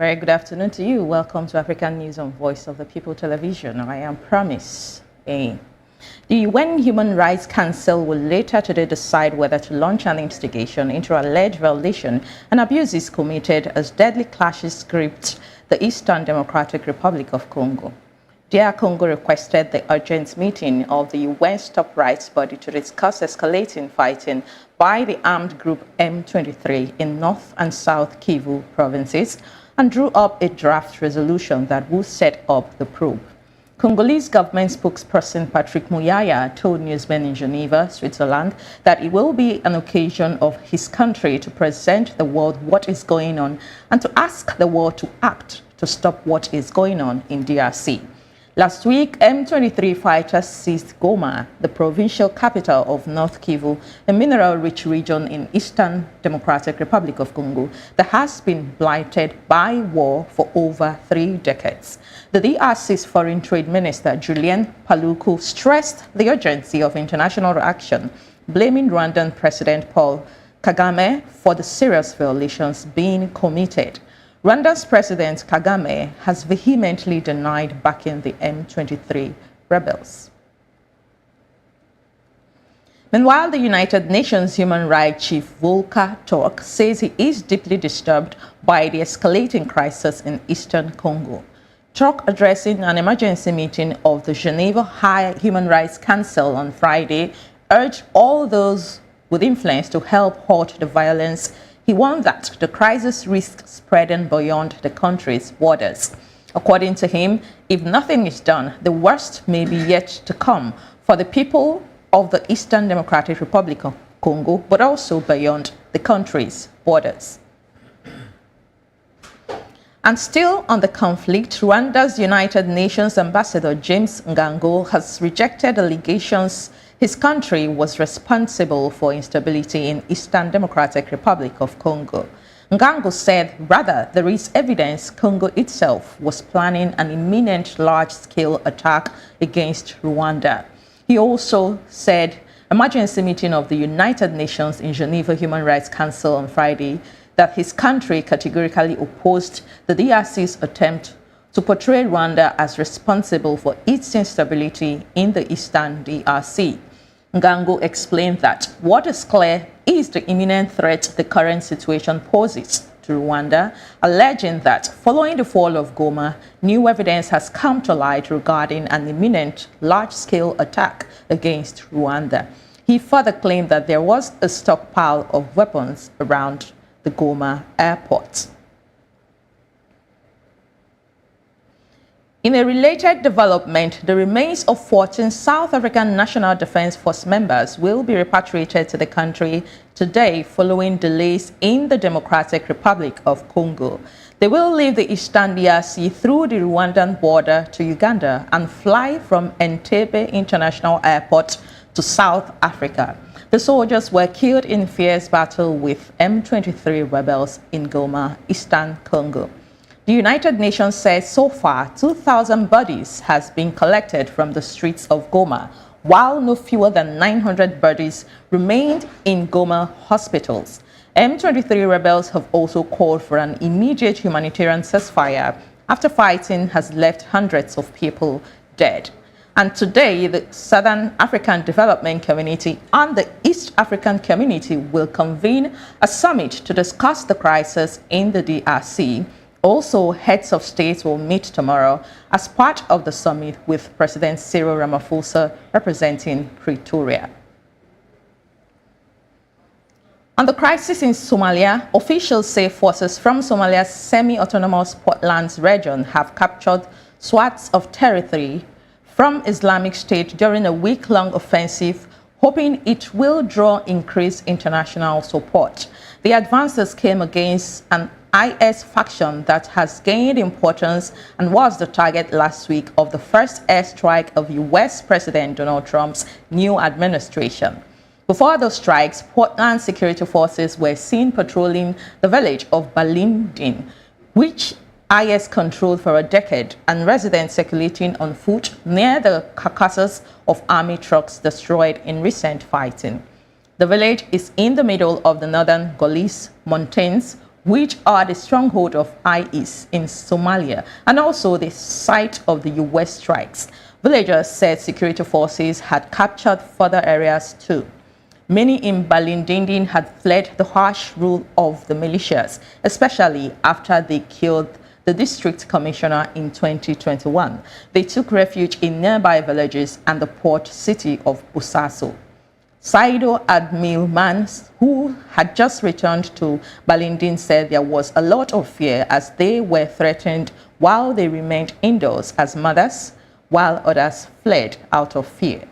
Very good afternoon to you. Welcome to African News on Voice of the People Television. I am Promise A. The UN Human Rights Council will later today decide whether to launch an investigation into alleged violation and abuses committed as deadly clashes gripped the Eastern Democratic Republic of Congo. DR Congo requested the urgent meeting of the UN's top rights body to discuss escalating fighting by the armed group M23 in North and South Kivu provinces and drew up a draft resolution that would set up the probe. Congolese government spokesperson Patrick Muyaya told newsmen in Geneva, Switzerland, that it will be an occasion of his country to present the world what is going on and to ask the world to act to stop what is going on in DRC. Last week, M23 fighters seized Goma, the provincial capital of North Kivu, a mineral-rich region in Eastern Democratic Republic of Congo that has been blighted by war for over 3 decades. The DRC's Foreign Trade Minister, Julien Paluku, stressed the urgency of international action, blaming Rwandan President Paul Kagame for the serious violations being committed. Rwanda's President Kagame has vehemently denied backing the M23 rebels. Meanwhile, the United Nations Human Rights Chief Volker Turk says he is deeply disturbed by the escalating crisis in eastern Congo. Turk, addressing an emergency meeting of the Geneva High Human Rights Council on Friday, urged all those with influence to help halt the violence. He warned that the crisis risks spreading beyond the country's borders. According to him, if nothing is done, the worst may be yet to come for the people of the Eastern Democratic Republic of Congo, but also beyond the country's borders. And still on the conflict, Rwanda's United Nations Ambassador James Ngango has rejected allegations his country was responsible for instability in Eastern Democratic Republic of Congo. Ngango said, rather, there is evidence Congo itself was planning an imminent large-scale attack against Rwanda. He also said, emergency meeting of the United Nations in Geneva Human Rights Council on Friday, that his country categorically opposed the DRC's attempt to portray Rwanda as responsible for its instability in the Eastern DRC. Ngango explained that what is clear is the imminent threat the current situation poses to Rwanda, alleging that following the fall of Goma, new evidence has come to light regarding an imminent large-scale attack against Rwanda. He further claimed that there was a stockpile of weapons around the Goma airport. In a related development, the remains of 14 South African National Defense Force members will be repatriated to the country today following delays in the Democratic Republic of Congo. They will leave the Eastern DRC through the Rwandan border to Uganda and fly from Entebbe International Airport to South Africa. The soldiers were killed in fierce battle with M23 rebels in Goma, Eastern Congo. The United Nations says so far 2,000 bodies has been collected from the streets of Goma, while no fewer than 900 bodies remained in Goma hospitals. M23 rebels have also called for an immediate humanitarian ceasefire after fighting has left hundreds of people dead. And today, the Southern African Development Community and the East African Community will convene a summit to discuss the crisis in the DRC. Also, heads of states will meet tomorrow as part of the summit with President Cyril Ramaphosa representing Pretoria. On the crisis in Somalia, officials say forces from Somalia's semi-autonomous Portlands region have captured swaths of territory from Islamic State during a week-long offensive, hoping it will draw increased international support. The advances came against an IS faction that has gained importance and was the target last week of the first airstrike of US President Donald Trump's new administration. Before those strikes, Portland security forces were seen patrolling the village of Balindin, which IS controlled for a decade, and residents circulating on foot near the carcasses of army trucks destroyed in recent fighting. The village is in the middle of the northern Golis Mountains, which are the stronghold of IS in Somalia and also the site of the US strikes. Villagers said security forces had captured further areas too. Many in Balindindin had fled the harsh rule of the militias, especially after they killed the district commissioner in 2021. They took refuge in nearby villages and the port city of Busaso. Saido Admilman, who had just returned to Balindin, said there was a lot of fear as they were threatened while they remained indoors as mothers, while others fled out of fear.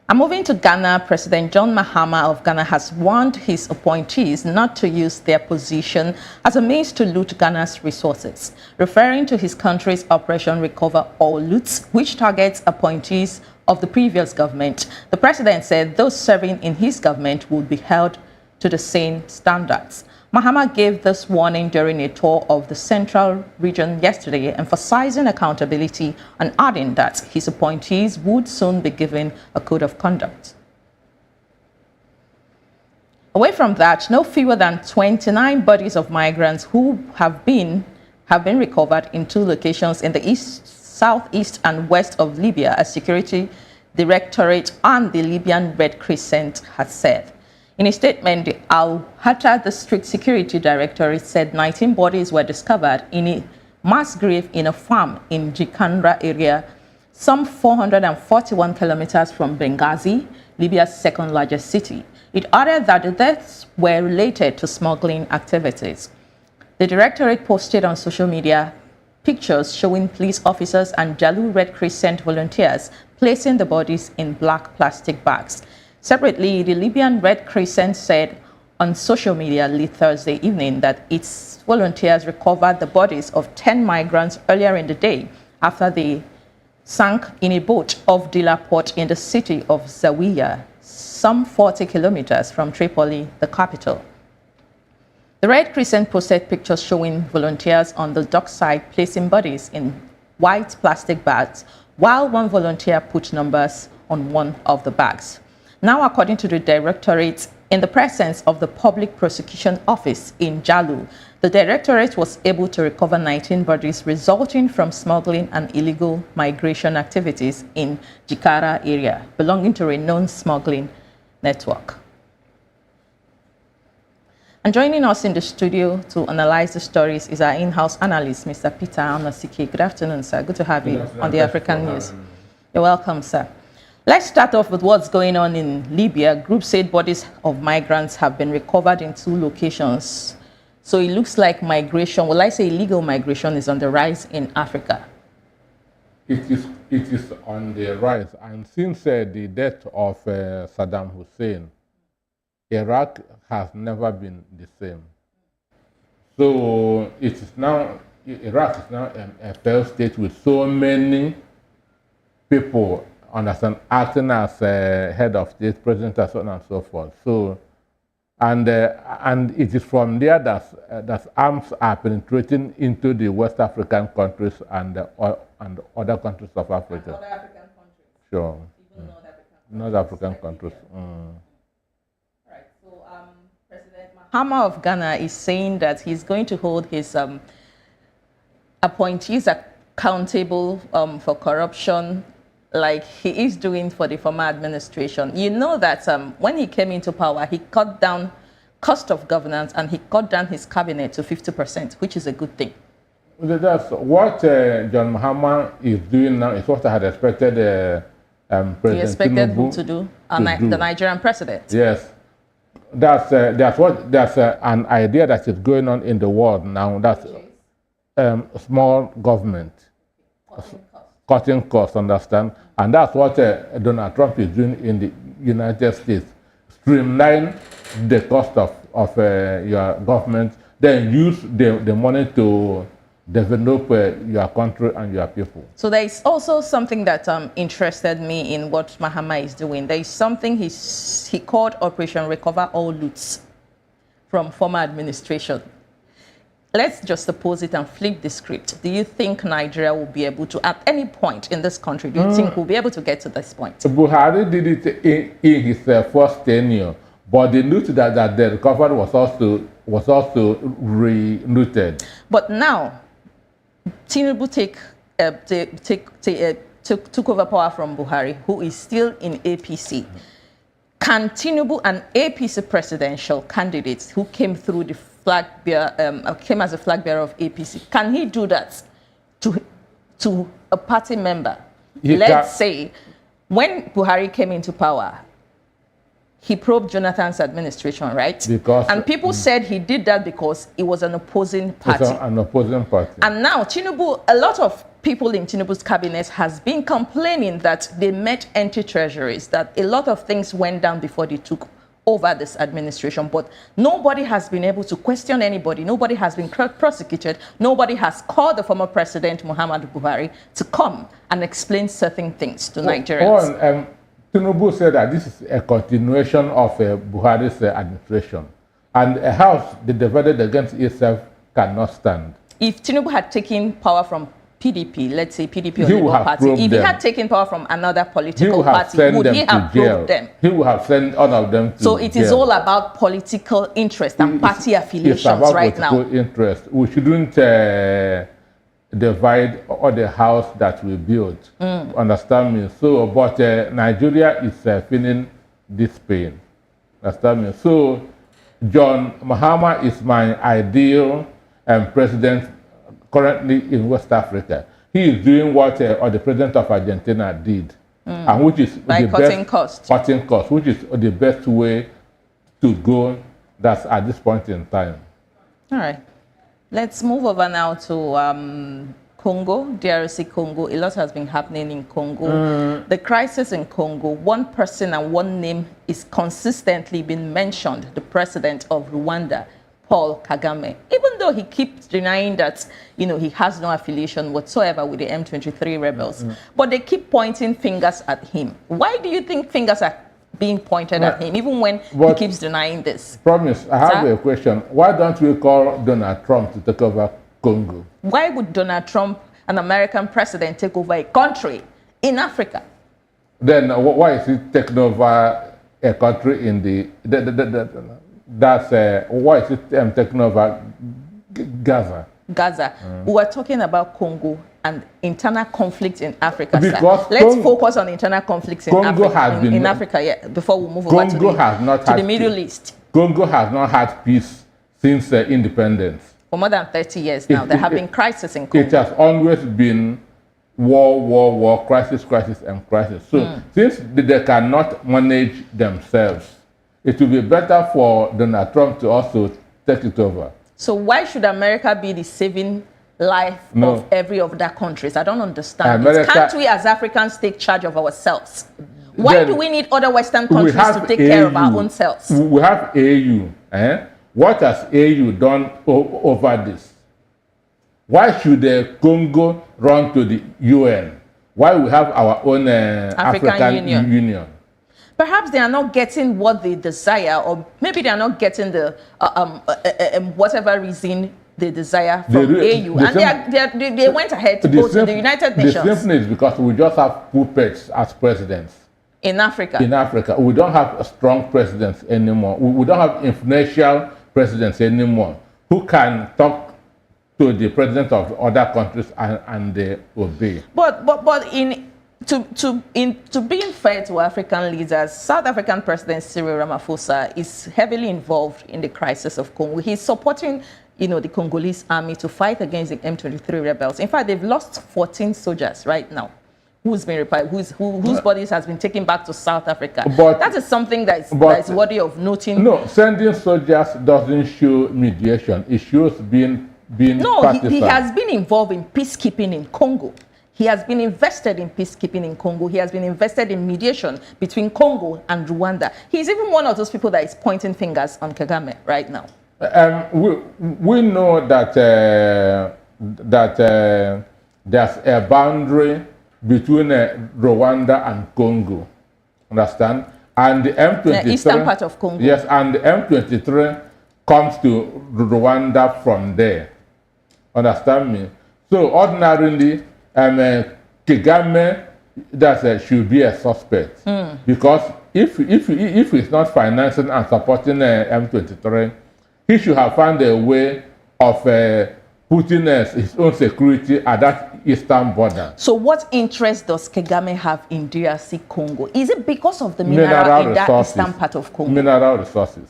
And moving to Ghana, President John Mahama of Ghana has warned his appointees not to use their position as a means to loot Ghana's resources, referring to his country's Operation Recover or Loot, which targets appointees of the previous government. The president said those serving in his government would be held to the same standards. Mahama gave this warning during a tour of the central region yesterday, emphasizing accountability and adding that his appointees would soon be given a code of conduct. Away from that, no fewer than 29 bodies of migrants who have been recovered in 2 locations in the east, southeast and west of Libya, as Security Directorate and the Libyan Red Crescent has said. In a statement, the Al-Hatta District Security Directorate said 19 bodies were discovered in a mass grave in a farm in Jikandra area, some 441 kilometers from Benghazi, Libya's second largest city. It added that the deaths were related to smuggling activities. The directorate posted on social media pictures showing police officers and Jalu Red Crescent volunteers placing the bodies in black plastic bags. Separately, the Libyan Red Crescent said on social media late Thursday evening that its volunteers recovered the bodies of 10 migrants earlier in the day after they sank in a boat off Dila Port in the city of Zawiya, some 40 kilometers from Tripoli, the capital. The Red Crescent posted pictures showing volunteers on the dockside placing bodies in white plastic bags, while one volunteer put numbers on one of the bags. Now, according to the directorate, in the presence of the Public Prosecution Office in Jalu, the directorate was able to recover 19 bodies resulting from smuggling and illegal migration activities in Jikara area, belonging to a known smuggling network. And joining us in the studio to analyze the stories is our in-house analyst, Mr. Peter Anosike. Good afternoon, sir. Good to have you on the African News. You're welcome, sir. Let's start off with what's going on in Libya. Group said bodies of migrants have been recovered in 2 locations. So it looks like migration, well, I say illegal migration is on the rise in Africa. It is on the rise. And since the death of Saddam Hussein, Iraq has never been the same. So it is now, Iraq is now a failed state with so many people understand acting as head of state, president, and so on and so forth. So, and it is from there that arms are penetrating into the West African countries and other countries of Africa. Other African countries. Sure. Even North African countries. All right. So, President Mahama of Ghana is saying that he's going to hold his appointees accountable for corruption, like he is doing for the former administration. You know that when he came into power, he cut down cost of governance and he cut down his cabinet to 50%, which is a good thing. That's what John Mahama is doing now. Is what I had expected President He expected Tinubu who to do? The Nigerian president. Yes, that's an idea that is going on in the world now. That's small government. Cutting costs, understand? And that's what Donald Trump is doing in the United States. Streamline the cost of your government, then use the money to develop your country and your people. So there is also something that interested me in what Mahama is doing. There is something he called Operation Recover All Loots from former administration. Let's just suppose it and flip the script. Do you think Nigeria will be able to, at any point in this country, do you think we'll be able to get to this point? Buhari did it in his first tenure, but the loot that they recovered was also re-looted. But now, Tinubu took over power from Buhari, who is still in APC. Can Tinubu, an APC presidential candidate who came through the came as a flag bearer of APC, can he do that to a party member? Let's say, when Buhari came into power, he probed Jonathan's administration, right? And people said he did that because it was an opposing party. An opposing party. And now Tinubu, a lot of people in Tinubu's cabinet has been complaining that they met empty treasuries, that a lot of things went down before they took over this administration, but nobody has been able to question anybody. Nobody has been prosecuted. Nobody has called the former president, Muhammadu Buhari, to come and explain certain things to Nigerians. Tinubu said that this is a continuation of Buhari's administration, and a house divided against itself cannot stand. If Tinubu had taken power from PDP, let's say PDP or Labour Party, if he had taken power from another political party, would he have probed them? He would have sent all of them to So it is all about political interest and party affiliations right now. Political interest. We shouldn't divide all the house that we built. Understand me? So, but Nigeria is feeling this pain. Understand me? So, John Mahama is my ideal president currently in West Africa. He is doing what the president of Argentina did, and which is cutting costs, which is the best way to go. That's at this point in time. All right. Let's move over now to Congo, DRC Congo. A lot has been happening in Congo. The crisis in Congo, one person and one name is consistently being mentioned, the president of Rwanda, Paul Kagame. Even though he keeps denying that, he has no affiliation whatsoever with the M23 rebels, but they keep pointing fingers at him. Why do you think fingers are being pointed at him, even when he keeps denying this? Promise, I have a question. Why don't we call Donald Trump to take over Congo? Why would Donald Trump, an American president, take over a country in Africa? Then why is he taking over a country in why is it taking over Gaza? We were talking about Congo and internal conflict in Africa. Let's focus on internal conflicts in Africa. Before we move over to the Middle East. Congo has not had peace since independence. For more than 30 years now, there have been crises in Congo. It has always been war, crisis, and crisis. So since they cannot manage themselves, it will be better for Donald Trump to also take it over. So why should America be the saving life of every other countries? I don't understand. Can't we as Africans take charge of ourselves? Why do we need other Western countries to take care of our own selves? We have AU. What has AU done over this? Why should the Congo run to the UN? Why we have our own African Union? Perhaps they are not getting what they desire, or maybe they are not getting the whatever reason they desire from AU, and they went ahead to go to the United Nations. The simple is because we just have puppets as presidents in Africa. In Africa, we don't have strong presidents anymore. We don't have influential presidents anymore who can talk to the president of other countries and they obey. But to being fair to African leaders, South African President Cyril Ramaphosa is heavily involved in the crisis of Congo. He's supporting, the Congolese army to fight against the M23 rebels. In fact, they've lost 14 soldiers right now, whose bodies has been taken back to South Africa. But that is something that is worthy of noting. No, sending soldiers doesn't show mediation. It shows being he has been involved in peacekeeping in Congo. He has been invested in peacekeeping in Congo. He has been invested in mediation between Congo and Rwanda. He's even one of those people that is pointing fingers on Kagame right now. We know that there's a boundary between Rwanda and Congo. Understand? And the M23, the eastern part of Congo. Yes, and the M23 comes to Rwanda from there. Understand me? So ordinarily, Kagame should be a suspect because if he's not financing and supporting M23, he should have found a way of putting his own security at that eastern border. So what interest does Kagame have in DRC Congo? Is it because of the mineral in that eastern part of Congo? Mineral resources.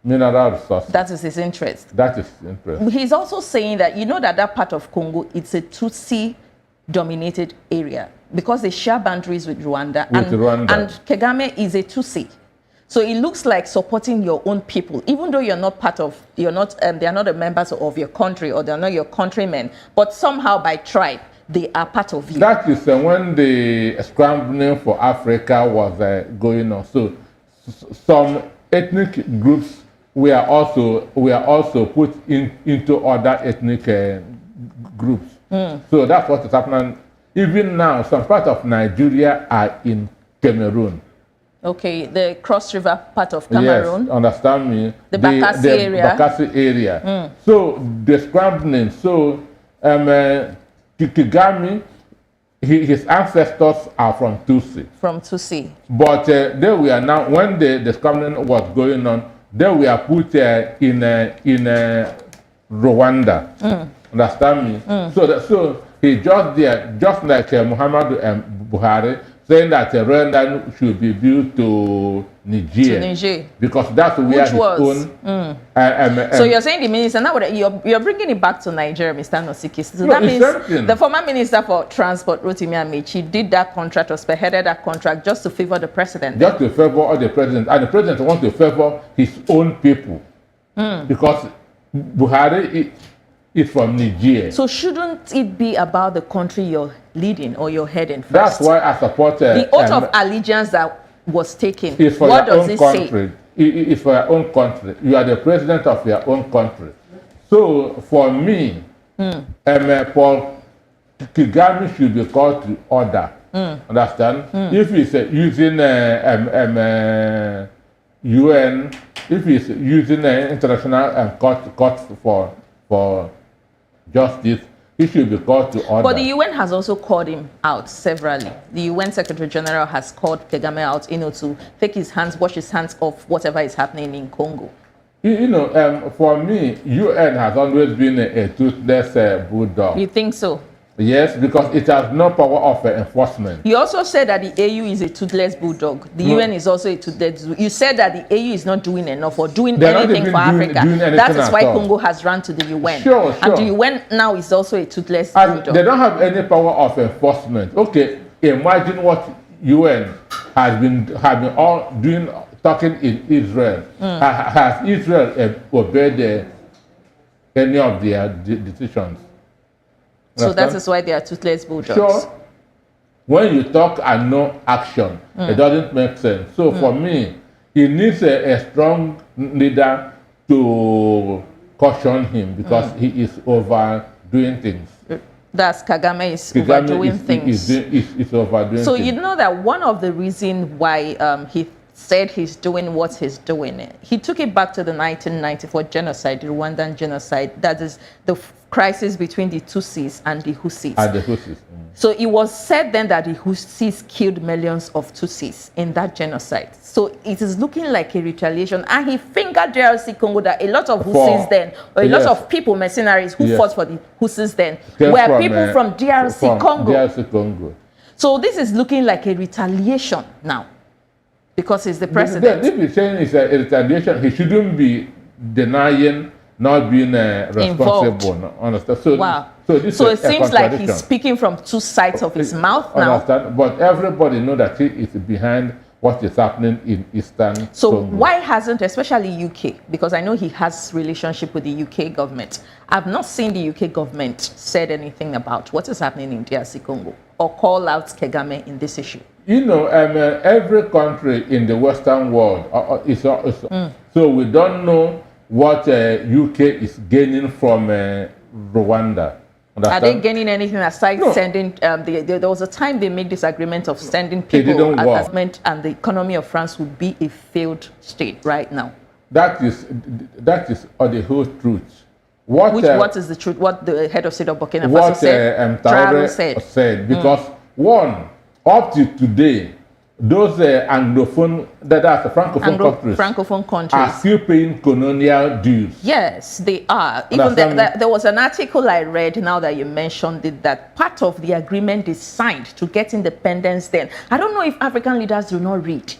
Mineral resources. That is his interest. That is his interest. He's also saying that, you know, that part of Congo, it's a Tutsi-dominated area because they share boundaries with Rwanda. And Kagame is a Tutsi. So it looks like supporting your own people, even though you're not part of, they're not the members of your country, or they're not your countrymen, but somehow by tribe, they are part of you. That is when the scrambling for Africa was going on. So some ethnic groups were also put into other ethnic groups. So that's what is happening. Even now, some parts of Nigeria are in Cameroon. Okay, the Cross River part of Cameroon. Yes, understand me. The Bakassi area. Bakassi area. So the scrambling. So Kagame, his ancestors are from Tutsi. From Tutsi. But they were now, when the scrambling was going on, they were put in Rwanda. Understand me? So he just there, just like Muhammadu Buhari, saying that Rwanda should be built to Niger. Because that's where his own... so you're saying the minister, now you're bringing it back to Nigeria, Mr. Nosiki. So that means the former minister for transport, Rotimi Amechi, did that contract or spearheaded that contract just to favor the president. Just to favor all the president. And the president wants to favor his own people. Because Buhari is from Niger. So shouldn't it be about the country you're leading or you're heading first? That's why I support... the oath of allegiance that was taken. What does it say? It's for your own country. You are the president of your own country. So for me, Paul Kagame should be called to order. Understand? If he's using UN, if he's using international court for justice, he should be called to order. But the UN has also called him out severally. The UN Secretary General has called Kagame out, to take his hands, wash his hands off whatever is happening in Congo. For me, UN has always been a toothless bulldog. You think so? Yes, because it has no power of enforcement. You also said that the AU is a toothless bulldog. The UN is also a toothless. You said that the AU is not doing enough or doing anything for Africa. That is why Congo has run to the UN. Sure. And the UN now is also a toothless bulldog. They don't have any power of enforcement. Okay, imagine what UN has been all doing, talking in Israel. Has Israel obeyed any of their decisions? So that is why they are toothless bulldogs. Sure. When you talk and no action, it doesn't make sense. So for me, he needs a strong leader to caution him because he is overdoing things. That's Kagame is overdoing things. Is overdoing so things. You know that one of the reasons why he said he's doing what he's doing, he took it back to the 1994 genocide, the Rwandan genocide. That is the crisis between the Tutsis and the Husis. So it was said then that the Husis killed millions of Tutsis in that genocide. So it is looking like a retaliation. And he fingered DRC Congo that a lot of Husis then, or a lot of people, mercenaries who fought for the Husis then, were people from DRC Congo. So this is looking like a retaliation now, because he's the president. If he's saying it's a retaliation, he shouldn't be denying not being responsible. Understand? So, wow. So it seems like he's speaking from two sides of his mouth now. Understand? But everybody knows that he is behind what is happening in Eastern Congo. Why hasn't, especially UK, because I know he has relationship with the UK government. I've not seen the UK government said anything about what is happening in DRC Congo or call out Kagame in this issue. Every country in the Western world so we don't know what UK is gaining from Rwanda. Understand? Are they gaining anything aside sending? There was a time they made this agreement of sending people as meant, and the economy of France would be a failed state right now. That is the whole truth. What is the truth? What the head of state of Burkina Faso said? Traoré said. Because one, up to today, those Anglophone, that's the Francophone countries are still paying colonial dues. Yes, they are. Even there was an article I read, now that you mentioned it, that part of the agreement is signed to get independence then. I don't know if African leaders do not read.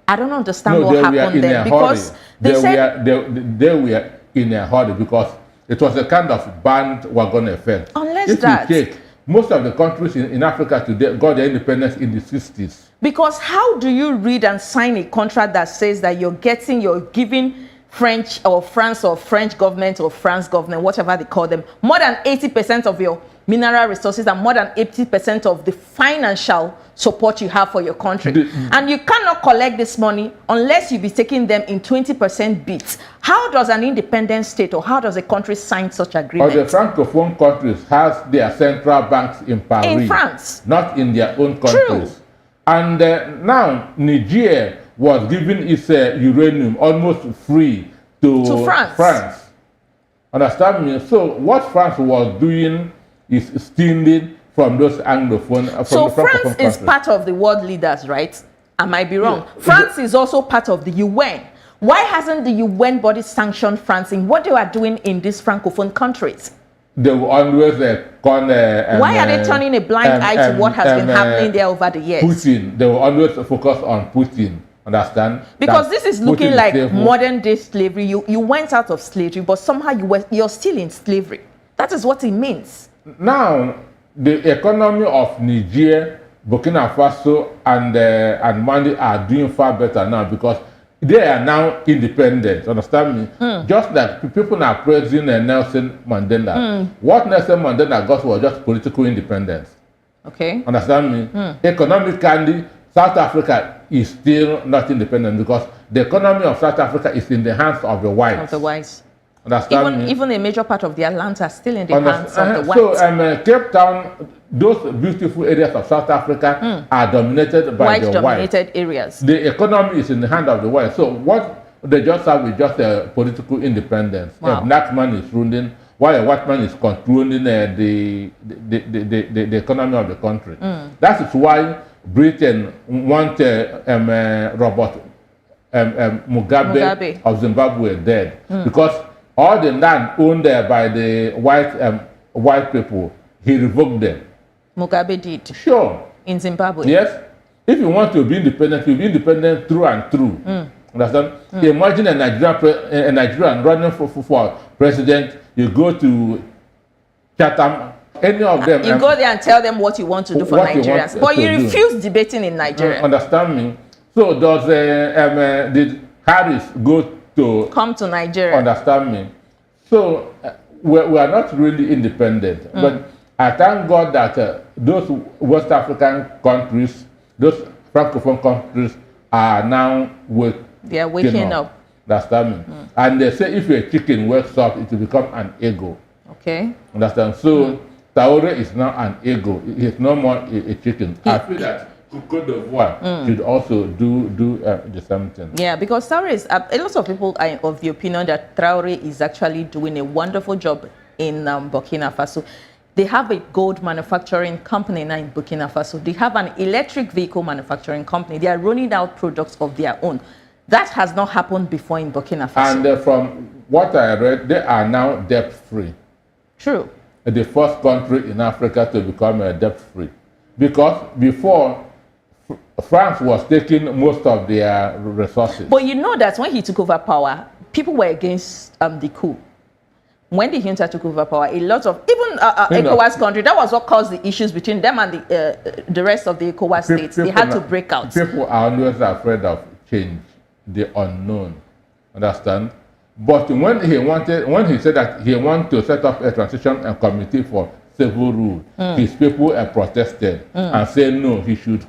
I don't understand what happened then. Because they were in a hurry because it was a kind of bandwagon effect. Unless if you take most of the countries in Africa today got their independence in the 60s. Because how do you read and sign a contract that says that you're giving French or France or French government or France government, whatever they call them, more than 80% of your mineral resources and more than 80% of the financial support you have for your country. And you cannot collect this money unless you be taking them in 20% bits. How does an independent state or how does a country sign such agreement? Or the Francophone countries has their central banks in Paris. In France. Not in their own countries. True. And now Niger was giving its uranium almost free to France. Understand me? So what France was doing is stealing from those Anglophone. So France is part of the world leaders, right? I might be wrong. Yeah. France is also part of the UN. Why hasn't the UN body sanctioned France in what they are doing in these Francophone countries? They will always why are they turning a blind eye to what has been happening there over the years? Putin. They will always focus on Putin. Understand? Because this is looking like modern day slavery. You went out of slavery, but somehow you're still in slavery. That is what it means. Now, the economy of Niger, Burkina Faso, and Mali are doing far better now because they are now independent. Understand me? Just like people are praising Nelson Mandela. What Nelson Mandela got was just political independence. Okay. Understand me? Economically, South Africa is still not independent because the economy of South Africa is in the hands of the whites. Of the whites. Understand me? Even a major part of their lands are still in the hands of the whites. So Cape Town, those beautiful areas of South Africa are dominated by the whites. White-dominated areas. The economy is in the hand of the whites. So what they just have is just a political independence. Wow. A black man is ruling while a white man is controlling the economy of the country. That is why Britain wanted Robert Mugabe of Zimbabwe dead because all the land owned by the white people, he revoked them. Mugabe did. Sure. In Zimbabwe. Yes. If you want to be independent, you'll be independent through and through. Understand? Imagine a Nigerian running for president. You go to Chatham, any of them. You go there and tell them what you want to do for Nigerians. But you refuse debating in Nigeria. Understand me? So does did Harris come to Nigeria? Understand me? So we are not really independent. But I thank God that those West African countries, those Francophone countries are now they are waking up. Understand me? And they say if a chicken wakes up, it will become an ego. Okay. Understand? So Traoré is now an ego. It's no more a chicken. I feel that Côte d'Ivoire should also do the same thing. Yeah, because Traoré is a lot of people are of the opinion that Traoré is actually doing a wonderful job in Burkina Faso. They have a gold manufacturing company now in Burkina Faso. They have an electric vehicle manufacturing company. They are rolling out products of their own. That has not happened before in Burkina Faso. And from what I read, they are now debt-free. True. The first country in Africa to become debt-free. Because before, France was taking most of their resources. But you know that when he took over power, people were against the coup. When the junta took over power, a lot of, even ECOWAS country, that was what caused the issues between them and the rest of the ECOWAS states. They had to break out. People are always afraid of change, the unknown. Understand? But when he said that he wanted to set up a transition committee for civil rule, his people protested and said no, he should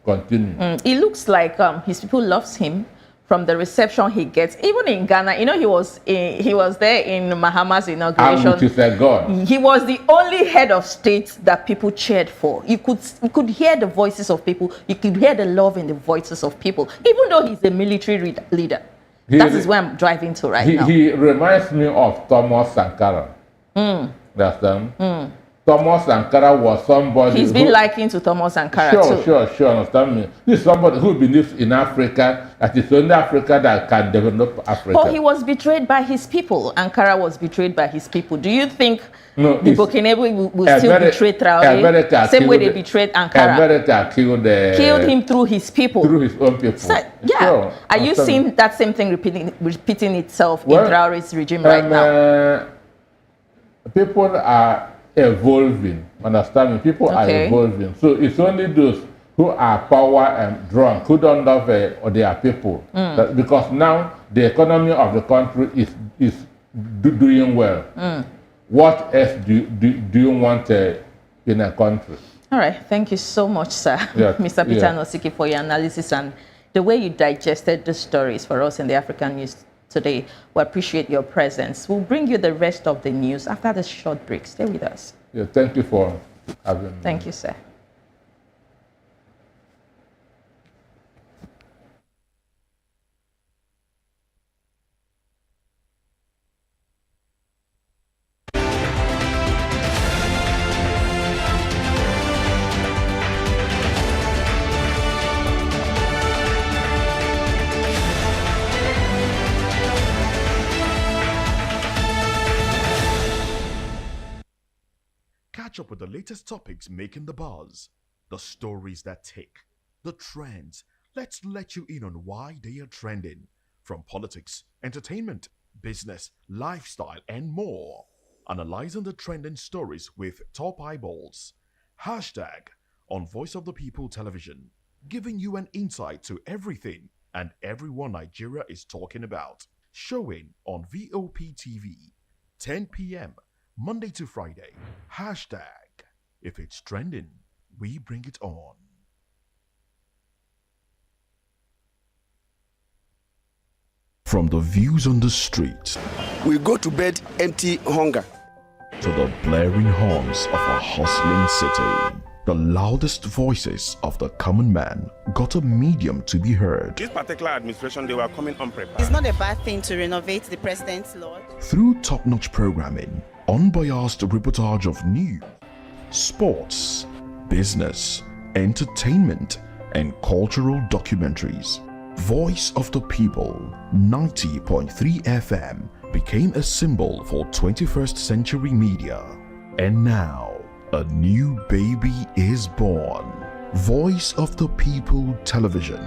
continue. It looks like his people loves him from the reception he gets. Even in Ghana, you know, he was there in Mahama's inauguration. And which is a god. He was the only head of state that people cheered for. You could hear the voices of people. You could hear the love in the voices of people, even though he's a military leader. That is where I'm driving to now. He reminds me of Thomas Sankara. That's Thomas Thomas Sankara was somebody. He's been likened to Thomas Sankara too. Sure, understand me. This is somebody who believes in Africa, that it's only Africa that can develop Africa. But he was betrayed by his people. Ankara was betrayed by his people. Do you think the Burkinabe will still betray Traoré? Same way they betrayed Ankara. America killed him through his people. Through his own people. So, yeah. Sure, are you seeing that same thing repeating itself in Traoré's regime right now? People are evolving, understand me? People are evolving. So it's only those who are power and drunk, who don't love their people. Because now the economy of the country is doing well. What else do you want in a country? All right, thank you so much, sir, Mr. Peter Nosiki, for your analysis and the way you digested the stories for us in the African News today. We appreciate your presence. We'll bring you the rest of the news after this short break. Stay with us. Yeah, thank you for having me. Thank you, sir. Catch up with the latest topics making the buzz, the stories that tick, the trends. Let's let you in on why they are trending. From politics, entertainment, business, lifestyle, and more. Analyzing the trending stories with top eyeballs. Hashtag on Voice of the People Television, giving you an insight to everything and everyone Nigeria is talking about. Showing on VOP TV, 10 p.m. Monday to Friday. Hashtag if it's trending, we bring it on. From the views on the street, we go to bed empty hunger, to the blaring horns of a hustling city, the loudest voices of the common man got a medium to be heard. This particular administration, they were coming unprepared. It's not a bad thing to renovate the president's lodge. Through top-notch programming, unbiased reportage of news, sports, business, entertainment, and cultural documentaries, Voice of the People 90.3 FM became a symbol for 21st century media. And now, a new baby is born. Voice of the People Television,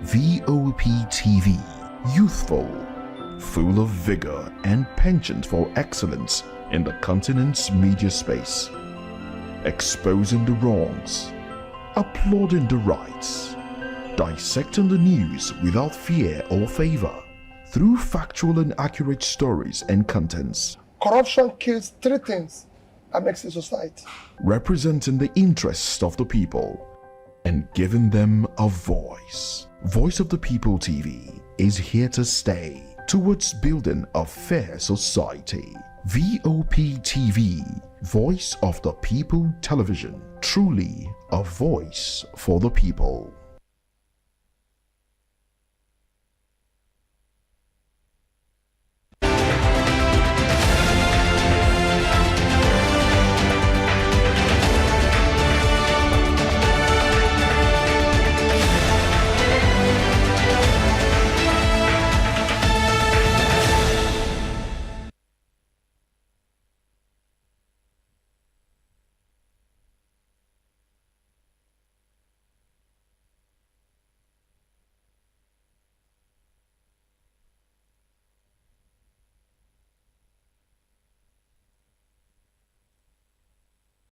VOP TV, youthful, full of vigor and penchant for excellence in the continent's media space, exposing the wrongs, applauding the rights, dissecting the news without fear or favor, through factual and accurate stories and contents. Corruption kills three things that makes a society. Representing the interests of the people and giving them a voice. Voice of the People TV is here to stay towards building a fair society. VOP TV, Voice of the People Television, truly a voice for the people.